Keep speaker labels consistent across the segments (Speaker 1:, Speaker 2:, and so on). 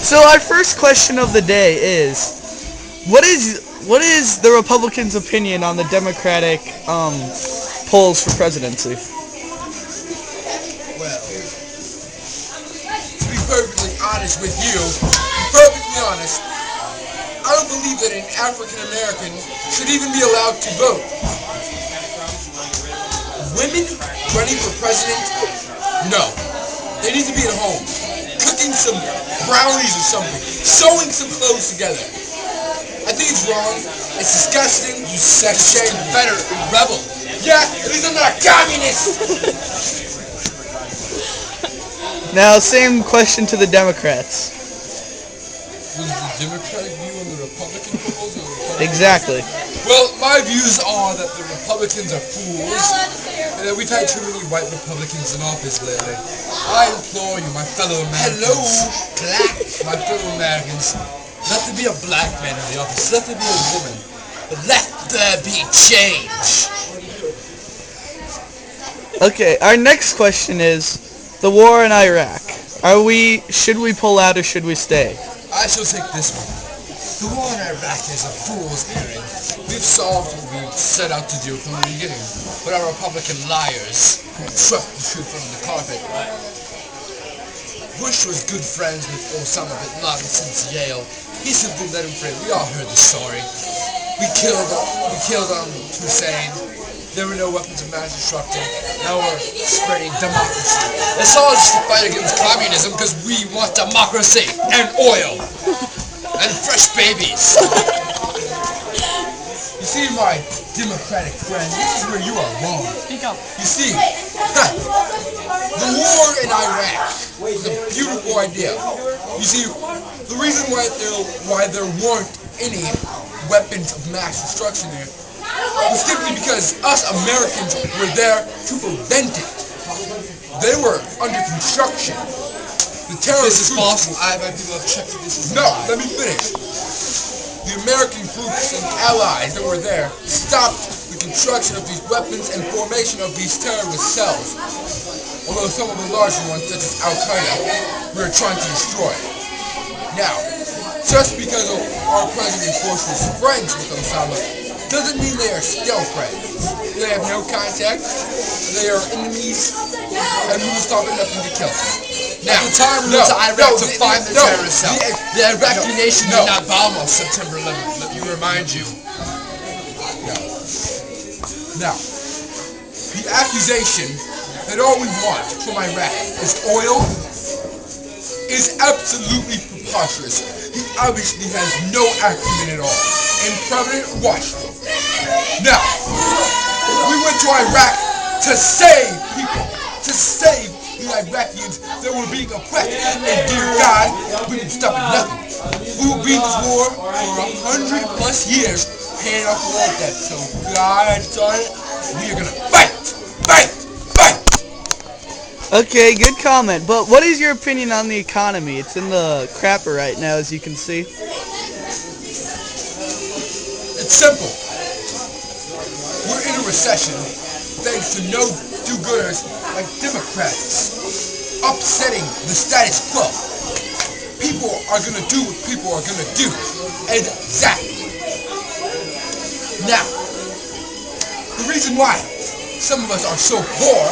Speaker 1: So our first question of the day is, what is the Republicans' opinion on the Democratic polls for presidency?
Speaker 2: Well, to be perfectly honest with you, I don't believe that an African American should even be allowed to vote. Women running for president? No. They need to be at home, cooking some brownies or something, sewing some clothes together. I think it's wrong. It's disgusting. You sexist, Confederate, rebel. Yeah, at least I'm not a communist.
Speaker 1: Now, same question to the Democrats.
Speaker 2: Was the Democratic view on the Republican polls?
Speaker 1: Exactly.
Speaker 2: Well, my views are that the Republicans are fools, and that we've had too many white Republicans in office lately. I implore you, my fellow Americans, my fellow Americans, let there be a black man in the office, let there be a woman, but let there be change.
Speaker 1: Okay, our next question is the war in Iraq. Should we pull out or should we stay?
Speaker 2: I shall take this one. The war in Iraq is a fool's errand. We've solved what we set out to do from the beginning, but our Republican liars swept the truth under the carpet. Bush was good friends with Osama bin Laden since Yale. He simply let him free. We all heard the story. We killed Hussein. There were no weapons of mass destruction. Now we're spreading democracy. It's all just a fight against communism because we want democracy and oil and fresh babies. You see, my Democratic friend, this is where you are wrong.
Speaker 1: Speak up.
Speaker 2: You see, the war in Iraq was a beautiful idea. You see, the reason why there weren't any weapons of mass destruction there was simply because us Americans were there to prevent it. They were under construction. The terrorists. This is false. I've had people have checked that this is no. Let me finish. The American troops and allies that were there stopped the construction of these weapons and formation of these terrorist cells. Although some of the larger ones, such as Al-Qaeda, we were trying to destroy. Now, just because our president Bush was friends with Osama doesn't mean they are still friends. They have no contact, they are enemies, and we will stop at nothing to kill them. Now, at the time we went to Iraq to find the terrorist cell. The Iraqi nation did not bomb us September 11th, let me remind you. Now, the accusation that all we want from Iraq is oil is absolutely preposterous. He obviously has no acumen at all in President Washington. Now, we went to Iraq to save people, to save the Iraqis that were being oppressed. And dear God, we didn't stop at nothing. We will be in this war for 100+ years, paying off war debt. So God darn it, we are gonna fight, fight, fight.
Speaker 1: Okay, good comment. But what is your opinion on the economy? It's in the crapper right now, as you can see.
Speaker 2: It's simple. We're in a recession thanks to no do-gooders like Democrats upsetting the status quo. People are going to do what people are going to do. Exactly. Now, the reason why some of us are so poor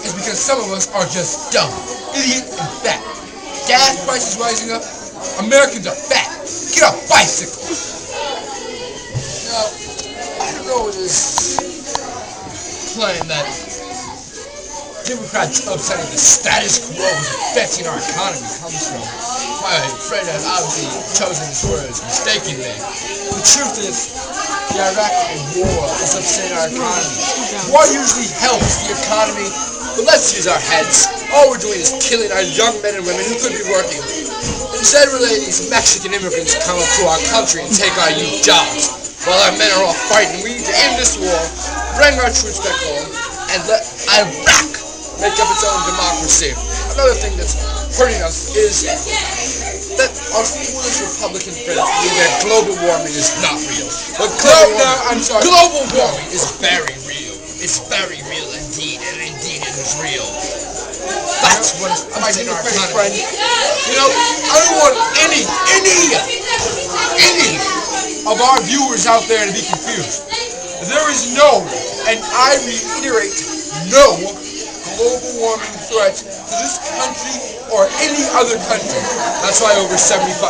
Speaker 2: is because some of us are just dumb, idiot, and fat. Gas prices rising up. Americans are fat. Get a bicycle. Now, I don't know where this claim that Democrats upsetting the status quo is affecting our economy comes from. My friend has obviously chosen his words mistakenly. The truth is, the Iraq war is upsetting our economy. War usually helps the economy, but let's use our heads. All we're doing is killing our young men and women who could be working. Instead, we're letting these Mexican immigrants come up to our country and take our youth jobs. While our men are all fighting, we need to end this war, bring our troops back home, and let Iraq make up its own democracy. Another thing that's hurting us is that our foolish Republican friends believe that global warming is not real. But global warming is very real. It's very real indeed, and indeed it is real. That's what is fighting our economy. You know, I don't want any of our viewers out there to be confused. There is no, and I reiterate, no global warming threat to this country or any other country. That's why over 75% of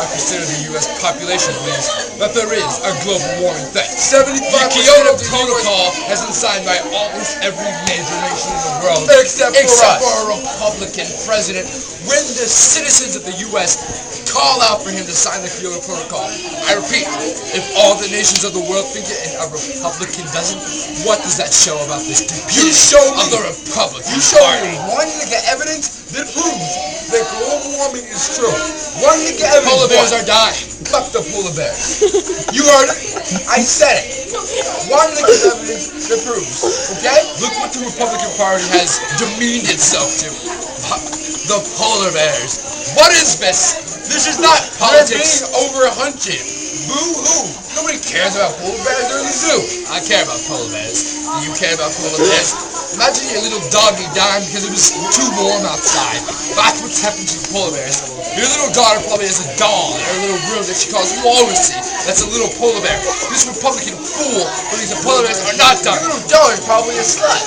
Speaker 2: the U.S. population believes that there is a global warming threat. 75%
Speaker 3: The Kyoto Protocol has been signed by almost every major nation in the world,
Speaker 2: Except for
Speaker 3: a Republican president. When the citizens of the U.S. call out for him to sign the Kyoto Protocol, I repeat, if all the nations of the world think it and a Republican doesn't, what does that show about this stupidity of the Republican Party?
Speaker 2: one nigga evidence that proves that global warming is true. One nigga evidence.
Speaker 3: Polar bears are dying.
Speaker 2: Fuck the polar bears. You heard it. I said it. One nigga evidence that proves. Okay?
Speaker 3: Look what the Republican Party has demeaned itself to. The polar bears. What is this? This is not
Speaker 2: They're
Speaker 3: politics.
Speaker 2: being overhunted. Boo-hoo. Nobody cares about polar bears. They're in the zoo.
Speaker 3: I care about polar bears. Do you care about polar bears? Imagine your little doggy dying because it was too warm outside. That's what's happened to the polar bears. Your little daughter probably has a doll in her little room that she calls Walrusy. That's a little polar bear. This Republican fool believes the polar bears are not dying.
Speaker 2: Your little daughter's probably a slut.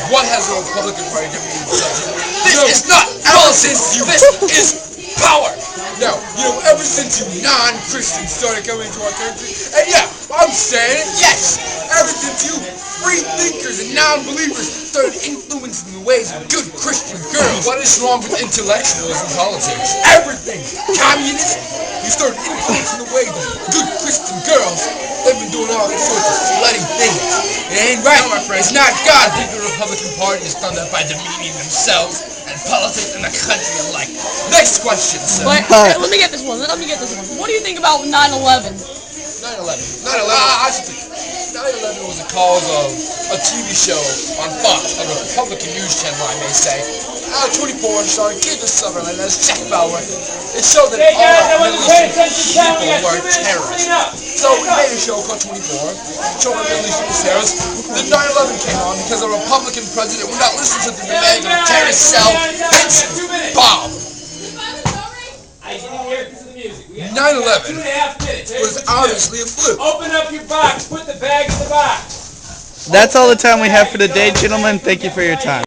Speaker 3: What has the Republican Party done with themselves? This is not politics. This is power.
Speaker 2: Now, ever since you non-Christians started coming into our country, and yeah, I'm saying it, yes, ever since you free thinkers and non-believers started influencing the ways of good Christian girls.
Speaker 3: What is wrong with intellectuals in politics?
Speaker 2: Everything. Communists, you started influencing the ways of good Christian girls. They've been doing all sorts of slutty things. It ain't right.
Speaker 3: No, my friend.
Speaker 2: It's not God.
Speaker 3: I think the Republican Party has done that by demeaning themselves and politics and the country alike. Next question, sir.
Speaker 4: But let me get this one. What do you think about 9/11?
Speaker 3: 9/11. 9/11 was a cause of a TV show on Fox, a Republican news channel, I may say. 24 starring Kiefer Sutherland as Jack Bauer. It showed that all Middle Eastern people were terrorists. So we made a show called 24, showing Middle Eastern terrorists. Then 9/11 came on because a Republican president would not listen to the demand of a terrorist cell, Vincent Bob.
Speaker 2: 9/11 was obviously a fluke.
Speaker 5: Open up your box. Put the bag in the box.
Speaker 1: That's all the time we have for today, gentlemen. Thank you for your time.